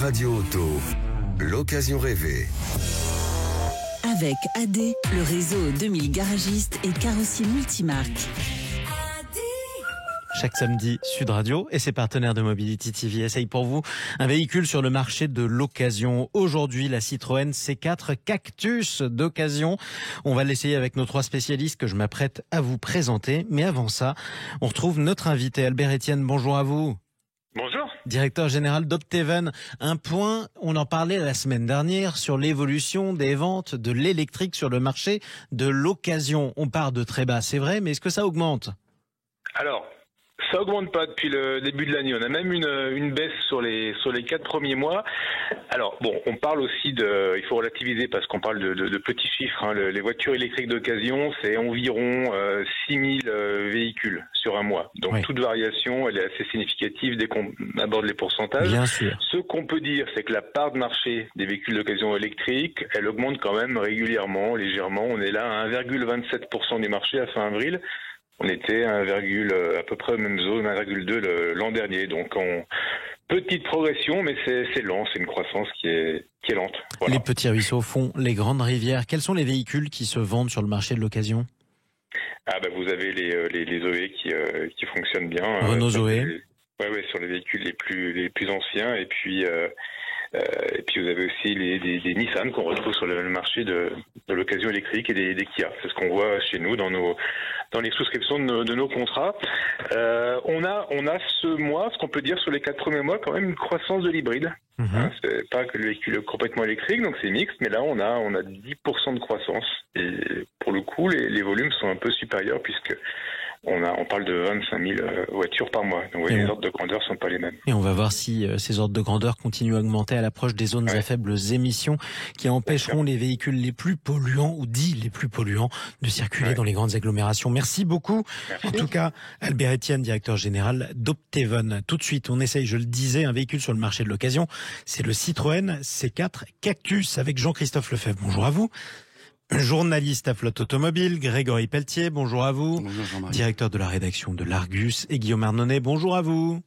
Radio Auto, l'occasion rêvée. Avec AD, le réseau 2000 garagistes et carrossiers multimarques. Chaque samedi, Sud Radio et ses partenaires de Mobility TV essayent pour vous un véhicule sur le marché de l'occasion. Aujourd'hui, la Citroën C4 Cactus d'occasion. On va l'essayer avec nos 3 spécialistes que je m'apprête à vous présenter. Mais avant ça, on retrouve notre invité Albert Etienne. Bonjour à vous. Bonjour. Directeur général d'Opteven. Un point, on en parlait la semaine dernière, sur l'évolution des ventes de l'électrique sur le marché de l'occasion. On part de très bas, c'est vrai, mais est-ce que ça augmente ? Alors, ça augmente pas depuis le début de l'année. On a même une baisse sur les 4 premiers mois. Alors bon, on parle aussi il faut relativiser parce qu'on parle de petits chiffres. Hein. Les voitures électriques d'occasion, c'est environ 6000 véhicules sur un mois. Donc oui. Toute variation, elle est assez significative dès qu'on aborde les pourcentages. Bien sûr. Ce qu'on peut dire, c'est que la part de marché des véhicules d'occasion électriques, elle augmente quand même régulièrement, légèrement. On est là à 1,27% du marché à fin avril. On était à à peu près même zone, 1,2 l'an dernier. Donc, petite progression, mais c'est lent. C'est une croissance qui est lente. Voilà. Les petits ruisseaux font les grandes rivières. Quels sont les véhicules qui se vendent sur le marché de l'occasion ? Vous avez les Zoé qui fonctionnent bien. Renault Zoé. Ouais, sur les véhicules les plus anciens. Et puis vous avez aussi des Nissan qu'on retrouve sur le marché de l'occasion électrique et des Kia. C'est ce qu'on voit chez nous dans les souscriptions de nos contrats. On a ce mois, ce qu'on peut dire sur les 4 premiers mois, quand même une croissance de l'hybride. Hein, c'est pas que le véhicule est complètement électrique, donc c'est mixte, mais là on a 10% de croissance. Et pour le coup, les volumes sont un peu supérieurs puisque on parle de 25 000 voitures par mois. Donc les ordres de grandeur sont pas les mêmes. Et on va voir si ces ordres de grandeur continuent à augmenter à l'approche des zones à faibles émissions qui empêcheront les véhicules les plus polluants ou dits les plus polluants de circuler dans les grandes agglomérations. Merci beaucoup. Merci. En tout cas, Albert Etienne, directeur général d'Opteven. Tout de suite, on essaye, je le disais, un véhicule sur le marché de l'occasion. C'est le Citroën C4 Cactus avec Jean-Christophe Lefebvre. Bonjour à vous. Journaliste à Flotte Automobile, Grégory Pelletier, bonjour à vous. Bonjour Jean-Marie. Directeur de la rédaction de l'Argus et Guillaume Arnonnet, bonjour à vous.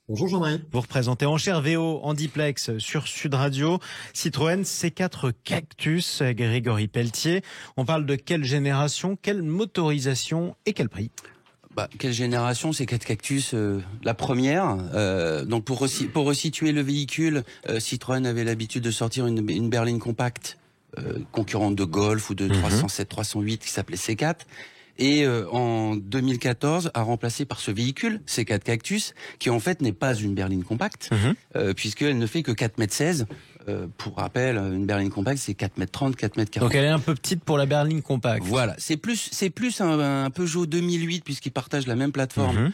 Bonjour Jean-Marie. Vous représentez Enchères VO en diplex sur Sud Radio. Citroën C4 Cactus, Grégory Pelletier. On parle de quelle génération, quelle motorisation et quel prix ? Quelle génération, c'est 4 Cactus, la première. Donc pour resituer le véhicule, Citroën avait l'habitude de sortir une berline compacte concurrente de Golf ou de 307, 308 qui s'appelait C4. Et en 2014 a remplacé par ce véhicule C4 Cactus qui en fait n'est pas une berline compacte puisqu'elle ne fait que 4,16 m. Pour rappel, une berline compacte, c'est 4,30 m, 4,40 m. Donc elle est un peu petite pour la berline compacte. Voilà, c'est plus un Peugeot 2008 puisqu'ils partagent la même plateforme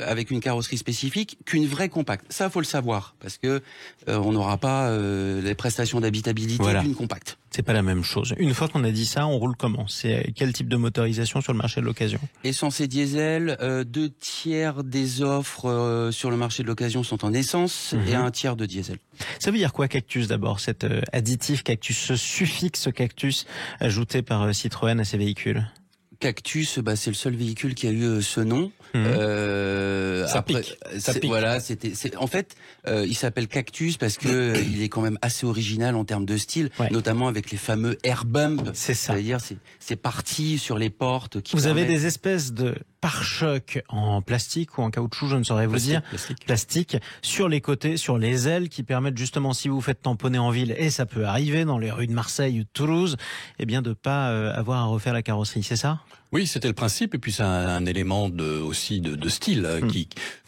avec une carrosserie spécifique qu'une vraie compacte. Ça, faut le savoir parce que on n'aura pas les prestations d'habitabilité d'une compacte. C'est pas la même chose. Une fois qu'on a dit ça, on roule comment ? C'est quel type de motorisation sur le marché de l'occasion ? Essence et diesel. 2 tiers des offres sur le marché de l'occasion sont en essence et 1 tiers de diesel. Ça veut dire quoi Cactus d'abord ? Cet additif Cactus, ce suffixe Cactus ajouté par Citroën à ses véhicules ? Cactus, c'est le seul véhicule qui a eu ce nom. Ça pique. Voilà, en fait, il s'appelle Cactus parce que il est quand même assez original en termes de style, notamment avec les fameux air bump. C'est ça. C'est-à-dire, c'est parti sur les portes. Vous avez des espèces de pare-chocs en plastique ou en caoutchouc, je ne saurais vous dire. Plastique sur les côtés, sur les ailes, qui permettent justement, si vous faites tamponner en ville, et ça peut arriver dans les rues de Marseille ou de Toulouse, de pas avoir à refaire la carrosserie. C'est ça ? Oui, c'était le principe, et puis c'est un élément aussi de style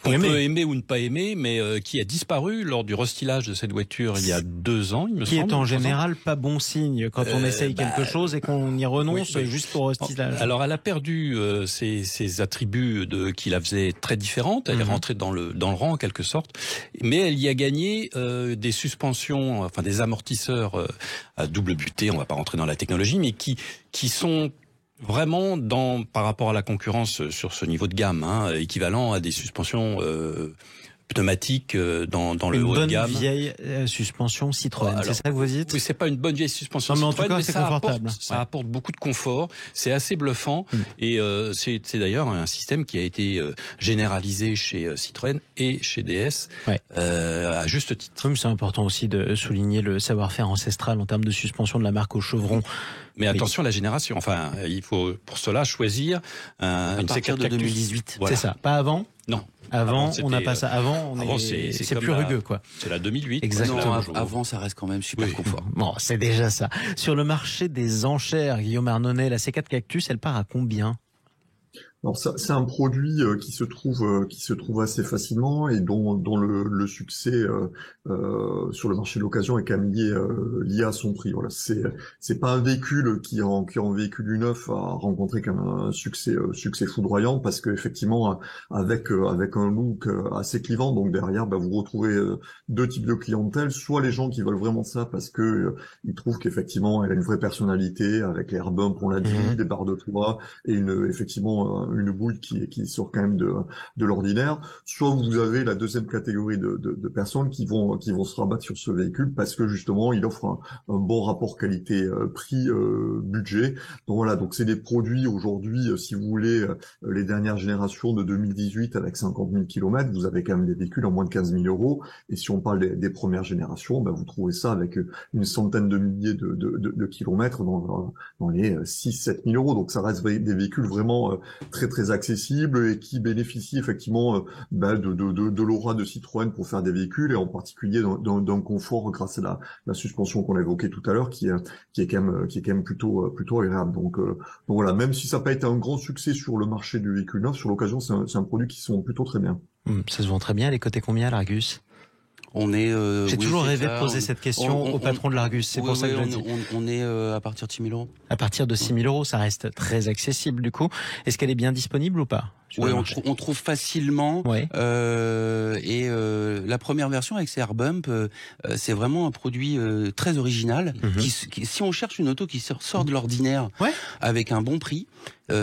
qu'on peut aimer ou ne pas aimer, mais qui a disparu lors du restylage de cette voiture il y a 2 ans, il me semble. Qui est en général pas bon signe quand on essaye quelque chose et qu'on y renonce juste pour restylage. Alors elle a perdu ses attributs qui la faisaient très différente, elle est rentrée dans le rang en quelque sorte, mais elle y a gagné des suspensions, enfin des amortisseurs à double butée, on va pas rentrer dans la technologie, mais qui sont vraiment par rapport à la concurrence sur ce niveau de gamme, équivalent à des suspensions pneumatique dans le haut de gamme. Une bonne vieille suspension Citroën, c'est ça que vous dites? Oui, c'est pas une bonne vieille suspension non, mais Citroën, en tout cas, mais c'est ça confortable. Ça apporte beaucoup de confort, c'est assez bluffant et c'est d'ailleurs un système qui a été généralisé chez Citroën et chez DS à juste titre. Oui, c'est important aussi de souligner le savoir-faire ancestral en termes de suspension de la marque au chevron. Mais attention à la génération. Enfin, il faut pour cela choisir une partir C4 de Cactus. 2018. Voilà. C'est ça. Pas avant? Non. Avant, on n'a pas ça. Avant, c'est plus rugueux, quoi. C'est la 2008. Exactement. Non, avant, ça reste quand même super confort. Bon, c'est déjà ça. Sur le marché des enchères, Guillaume Arnonnet, la C4 Cactus, elle part à combien? Alors ça, c'est un produit qui se trouve assez facilement et dont le succès sur le marché de l'occasion est quand même lié à son prix. Voilà, c'est pas un véhicule qui en véhicule du neuf a rencontré quand même un succès foudroyant parce que effectivement avec un look assez clivant, donc derrière vous retrouvez deux types de clientèle, soit les gens qui veulent vraiment ça parce que ils trouvent qu'effectivement elle a une vraie personnalité avec les air bumps, on l'a dit, des barres de toit et effectivement une bouille qui sort quand même de l'ordinaire. Soit vous avez la deuxième catégorie de personnes qui vont se rabattre sur ce véhicule parce que justement il offre un bon rapport qualité prix budget. Donc voilà, donc c'est des produits aujourd'hui, si vous voulez, les dernières générations de 2018 avec 50 000 km, vous avez quand même des véhicules en moins de 15 000 euros. Et si on parle des premières générations, vous trouvez ça avec une centaine de milliers de kilomètres dans les 6-7 000 euros. Donc ça reste des véhicules vraiment très très accessibles et qui bénéficient effectivement de l'aura de Citroën pour faire des véhicules et en particulier d'un confort grâce à la suspension qu'on a évoquée tout à l'heure qui est quand même plutôt agréable. Donc voilà, même si ça n'a pas été un grand succès sur le marché du véhicule neuf, sur l'occasion c'est un produit qui se vend plutôt très bien. Ça se vend très bien. Les cotés combien, l'Argus? J'ai toujours rêvé de poser cette question au patron de l'Argus. C'est pour ça que je le dis. On est à partir de 6 000 euros. À partir de 6 000 euros, ça reste très accessible du coup. Est-ce qu'elle est bien disponible ou pas? Oui, on trouve facilement. Ouais. La première version avec ses air bump, c'est vraiment un produit très original. Si on cherche une auto qui sort de l'ordinaire avec un bon prix,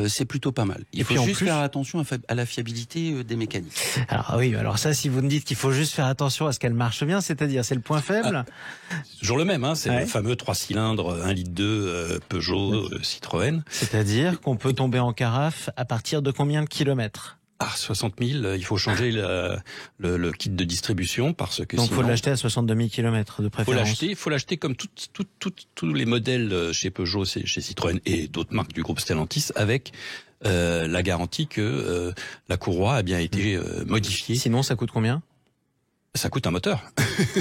c'est plutôt pas mal. Il faut juste faire attention à la fiabilité des mécaniques. Alors oui, alors ça, si vous me dites qu'il faut juste faire attention à ce qu'elle marche bien, c'est-à-dire c'est le point faible. C'est toujours le même, hein. C'est le fameux 3 cylindres 1,2 litre Peugeot Citroën. C'est-à-dire qu'on peut tomber en carafe à partir de combien de kilomètres? 60 000, il faut changer le kit de distribution parce que donc sinon, faut l'acheter à 62 000 km de préférence. Faut l'acheter comme tous les modèles chez Peugeot, chez Citroën et d'autres marques du groupe Stellantis avec la garantie que la courroie a bien été modifiée. Sinon, ça coûte combien? Ça coûte un moteur.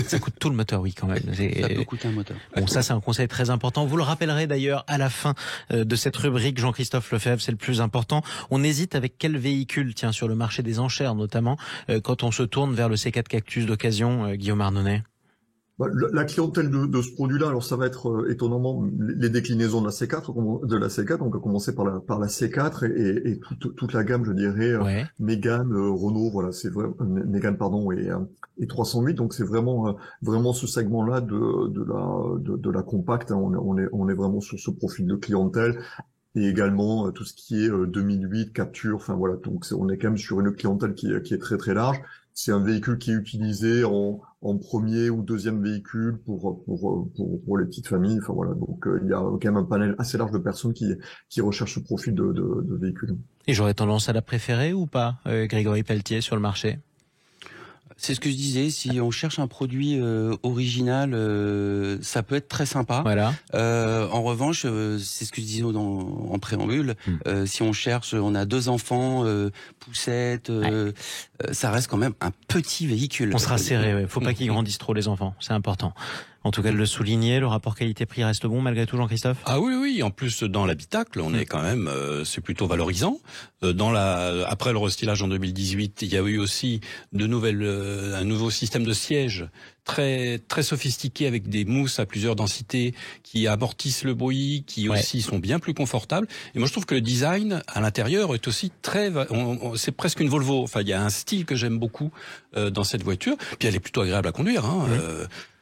Ça coûte tout le moteur, oui, quand même. Ça peut coûter un moteur. Bon, ça, c'est un conseil très important. Vous le rappellerez d'ailleurs à la fin de cette rubrique, Jean-Christophe Lefebvre, c'est le plus important. On hésite avec quel véhicule, tiens, sur le marché des enchères notamment, quand on se tourne vers le C4 Cactus d'occasion, Guillaume Arnonnet? La clientèle de ce produit-là, alors ça va être étonnamment les déclinaisons de la C4, donc à commencer par la C4 et toute la gamme, je dirais, Mégane, Renault, voilà, c'est vrai, Mégane pardon et 308, donc c'est vraiment ce segment-là de la compacte, hein, on est vraiment sur ce profil de clientèle. Et également tout ce qui est 2008, Capture, enfin voilà, donc on est quand même sur une clientèle qui est très très large. C'est un véhicule qui est utilisé en premier ou deuxième véhicule pour les petites familles. Enfin voilà, donc il y a quand même un panel assez large de personnes qui recherchent ce profil de véhicule. Et j'aurais tendance à la préférer ou pas, Grégory Pelletier, sur le marché? C'est ce que je disais, si on cherche un produit original, ça peut être très sympa. Voilà. En revanche, c'est ce que je disais en préambule, si on cherche, on a 2 enfants, poussette, ça reste quand même un petit véhicule. On sera serré, faut pas qu'ils grandissent trop les enfants, c'est important. En tout cas, de le souligner, le rapport qualité-prix reste bon malgré tout, Jean-Christophe? Ah oui, en plus dans l'habitacle, on est quand même, c'est plutôt valorisant. Après le restylage en 2018, il y a eu aussi un nouveau système de siège très très sophistiqué avec des mousses à plusieurs densités qui amortissent le bruit, qui aussi sont bien plus confortables. Et moi je trouve que le design à l'intérieur est aussi c'est presque une Volvo. Enfin, il y a un style que j'aime beaucoup dans cette voiture. Puis elle est plutôt agréable à conduire. Hein.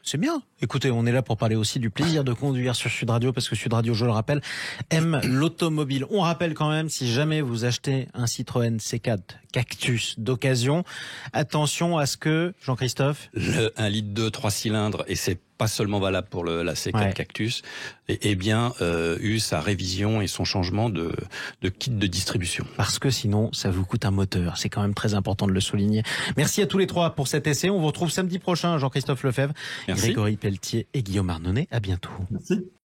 C'est bien. Écoutez, on est là pour parler aussi du plaisir de conduire sur Sud Radio, parce que Sud Radio, je le rappelle, aime l'automobile. On rappelle quand même, si jamais vous achetez un Citroën C4 Cactus d'occasion, attention à ce que, Jean-Christophe, 1 litre 2, 3 cylindres, et c'est pas seulement valable pour la C4 Cactus, et bien eu sa révision et son changement de kit de distribution. Parce que sinon, ça vous coûte un moteur. C'est quand même très important de le souligner. Merci à tous les trois pour cet essai. On vous retrouve samedi prochain, Jean-Christophe Lefebvre, Merci. Grégory Pelletier et Guillaume Arnonnet. À bientôt. Merci.